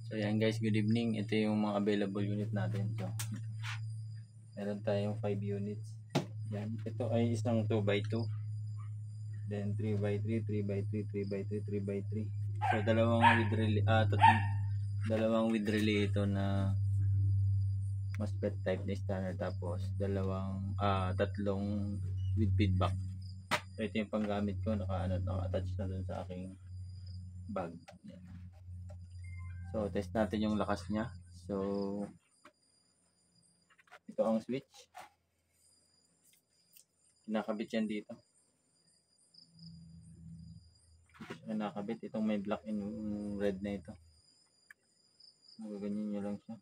So yan guys, good evening. Ito yung mga available unit natin. So meron tayong 5 units. Yan, ito ay isang 2x2. Then 3x3, 3x3, 3x3, 3x3. So dalawang with relay ito na MOSFET type na standard, tapos tatlong with feedback. So ito yung panggamit ko, naka-attach na dun sa aking bag. Yan. So test natin yung lakas niya. So ito ang switch. Kinakabit yan dito. Kinakabit itong may black and red na ito. Magaganyan nyo lang siya.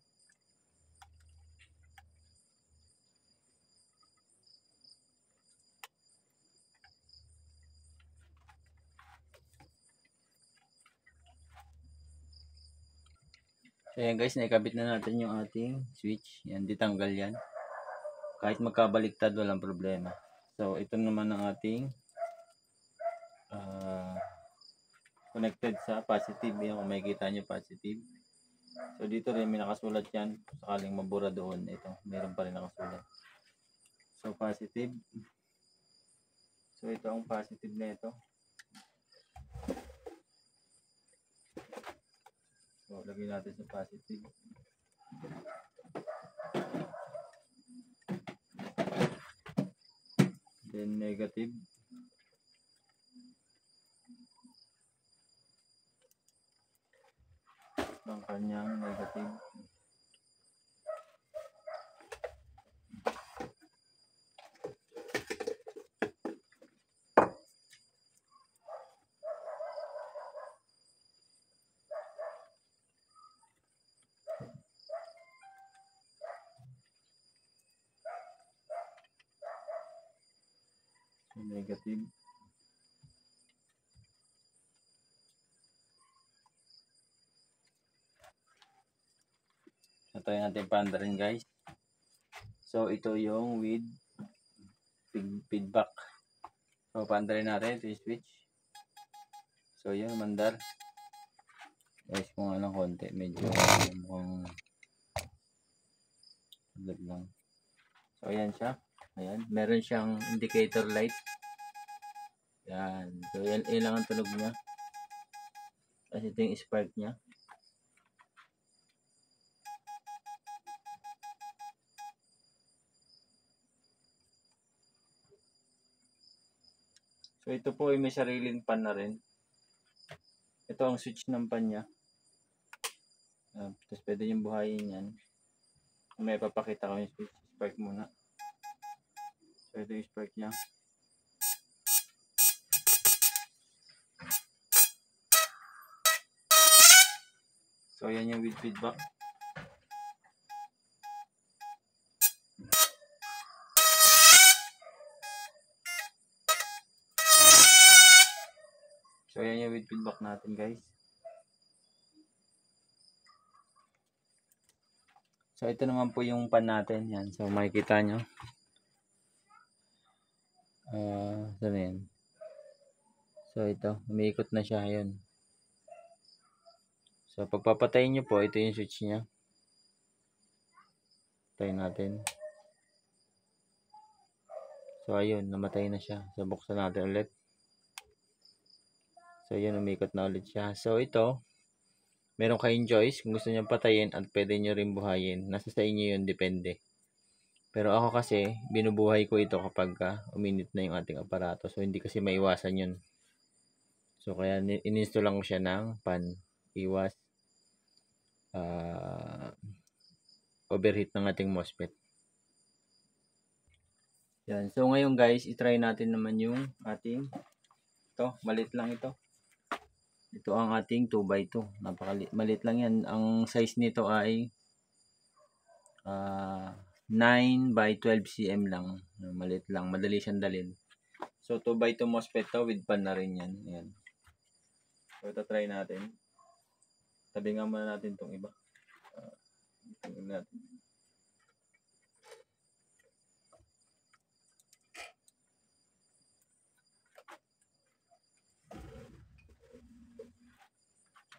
So yan guys, naikabit na natin yung ating switch. Yan, ditanggal yan. Kahit magkabaliktad, walang problema. So ito naman ang ating connected sa positive. Yan, kung makikita nyo positive. So dito rin may nakasulat yan. Sakaling mabura doon, ito, meron pa rin nakasulat. So positive. So ito ang positive na ito. So lagyan natin sa positive. Then negative. Ang kanyang negative. Negative. So try natin paanda rin guys. So ito yung with feedback. So paanda rin natin ito yung switch. So yun, mandar. Guys, kung anong konti, medyo mukhang lag lang. So ayan siya. Ayan, meron siyang indicator light. Yan. So yan lang ang tunog niya. Kasi ito yung spark niya. So ito po ay may sariling pan na rin. Ito ang switch ng pan niya. Tapos pwede yung buhayin yan. May papakita ko yung switch. Spark muna. So ito yung spark niya. So yan yung with feedback. So yan yung with feedback natin guys. So ito naman po yung pan natin. Yan. So makikita nyo. Saan yan? So ito, umiikot na siya. Yun. So pagpapatayin nyo po, ito yung switch niya. Patayin natin. So ayun, namatay na siya. So buksan natin ulit. So yun, umikot na ulit siya. So ito, meron kayong choice kung gusto nyo patayin at pwede nyo rin buhayin. Nasa sa inyo yun, depende. Pero ako kasi, binubuhay ko ito kapag uminit na yung ating aparato. So hindi kasi maiwasan yun. So kaya ininstall lang ko siya ng pan. Iwas overheat ng ating MOSFET. Yan. So ngayon guys, itry natin naman yung ating ito, malit lang ito. Ito ang ating 2x2. Malit lang yan. Ang size nito ay 9x12 cm lang. Malit lang. Madali siyang dalhin. So 2x2 MOSFET to with pan na rin yan. Yan. So ito try natin. Tabi nga muna natin itong iba. Tingnan natin.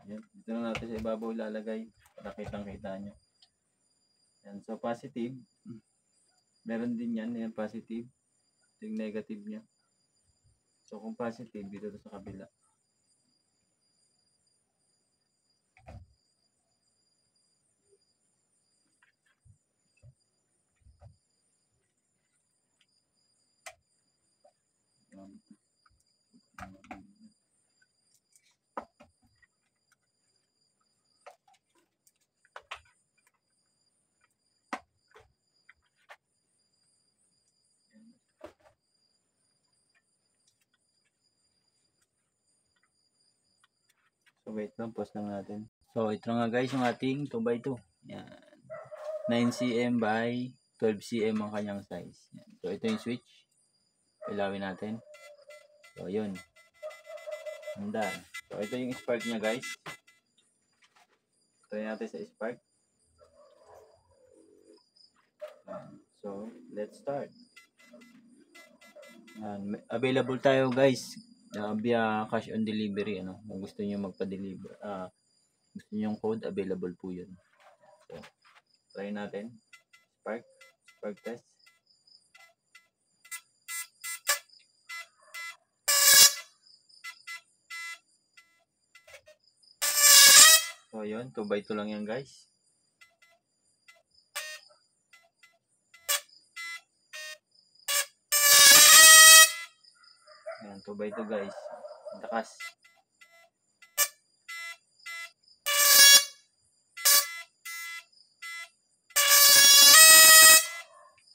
Yan. Dito na natin sa ibabaw ilalagay para kitang-kita nyo. Yan. So, positive. Meron din yan. Yan, positive. Ito yung negative niya. So, kung positive, dito to sa kabila. So, wait lang. Pause lang natin. So, ito nga guys yung ating 2x2. Yan. 9 cm by 12 cm ang kanyang size. Yan. So, ito yung switch. Ilawin natin. So, yun. Handa. So, ito yung spark niya guys. Try natin sa spark. So, let's start. Available tayo guys via cash on delivery. Kung gusto niyo magpa-deliver, gusto niyo yung code, available po yun. So, try natin. Spark test. So, yun. 2x2 lang yan guys. Yan, 2x2 guys. Lakas.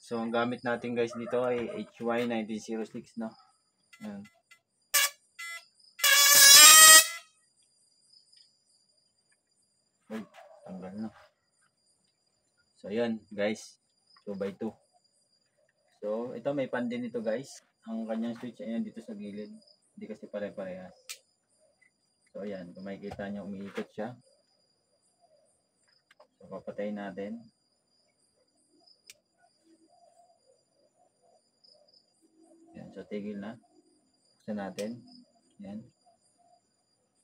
So, ang gamit natin guys dito ay HY 1906 no. Yan. Uy, tanggal na. So, yan guys. 2x2. So, ito may pan din ito guys. Ang kanyang switch ayan dito sa gilid. Hindi kasi pare-parehas. So, ayan. Kung makikita nyo, umiikot siya. So, papatayin natin. Ayan. So, tigil na. Buksan natin. Ayan.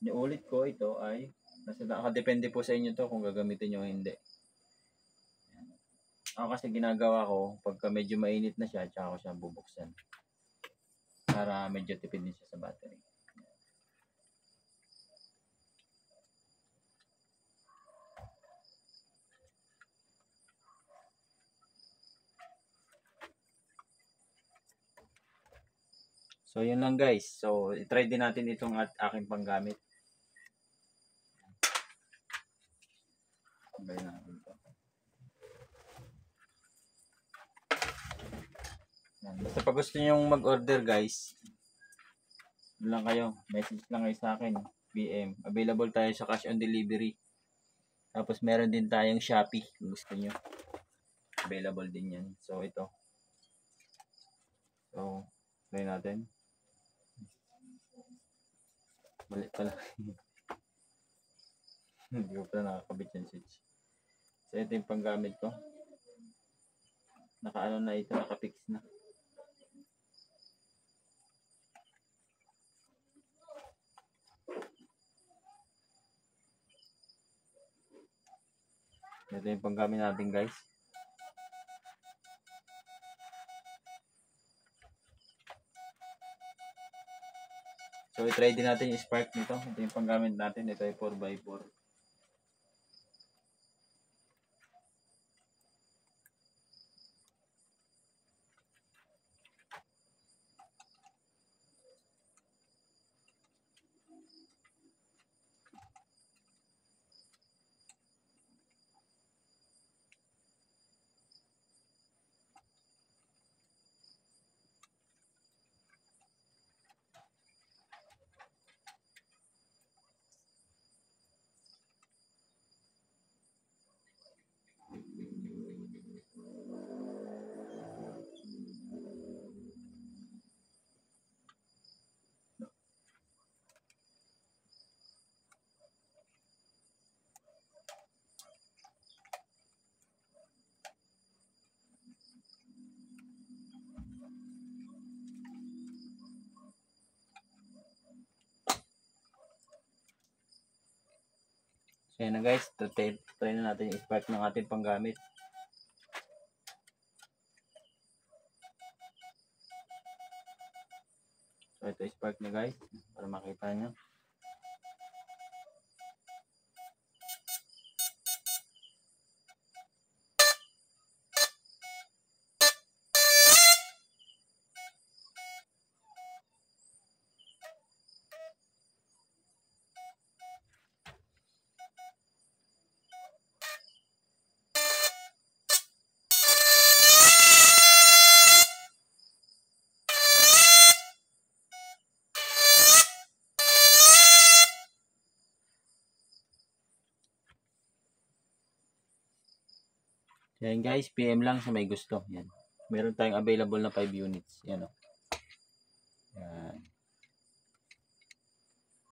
Niulit ko ito ay nakadepende po sa inyo to kung gagamitin nyo o hindi. Ayan. Ako kasi ginagawa ko, pagka medyo mainit na siya, tsaka ko siya bubuksan. Para medyo tipid din siya sa battery. So, yun lang guys. So, i-try din natin itong aking panggamit. Sabay natin ito. Basta pag gusto nyo mag-order guys, lang kayo, message lang kayo sa akin, PM. Available tayo sa cash on delivery. Tapos meron din tayong Shopee kung gusto nyo. Available din yan. So ito. So, try natin. Balik pala. Hindi ko pala nakakabit yung switch. So ito yung panggamit ko. Nakaano na ito, nakafix na. Ito yung panggamit natin guys. So i-try din natin yung spark nito. Ito yung panggamit natin. Ito yung 4x4. So yan na guys, try na natin yung spark ng ating panggamit. So ito spark na guys, para makita nyo. Yan guys, PM lang sa may gusto. Yan. Meron tayong available na 5 units. Yan o.